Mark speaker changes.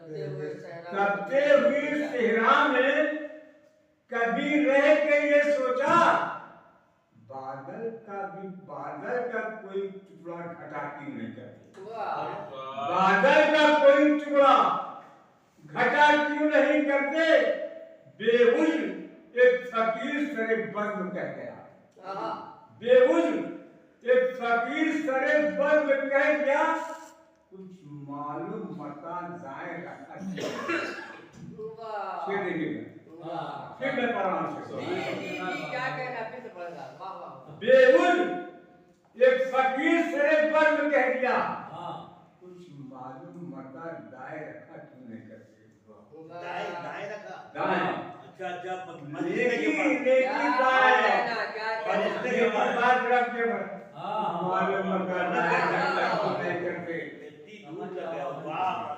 Speaker 1: तपते हुए सेहरा में कभी रह के ये सोचा, बादल का कोई टुकड़ा घटा क्यों नहीं करते, बादल का कोई टुकड़ा घटा क्यों नहीं करते। बेउज़्र एक फकीर सरे बज़्म कह गया, बेउज़्र एक फकीर सरे बज़्म कह गया, कुछ मालूम मता जाए रखा। फिर देखिएगा, फिर मैं पढ़ा
Speaker 2: क्या कहना फिर से पढ़ेगा। वाह वाह।
Speaker 1: बेउज़्र एक फकीर सरे बज़्म कह दिया, कुछ मालूम मता दाए रखा क्यों नहीं करते।
Speaker 3: दाएं रखा।
Speaker 1: दाएं।
Speaker 3: अच्छा
Speaker 1: लेकिन बात रख के मालूम मता दाए रखा क्यों नहीं करते।
Speaker 3: वाह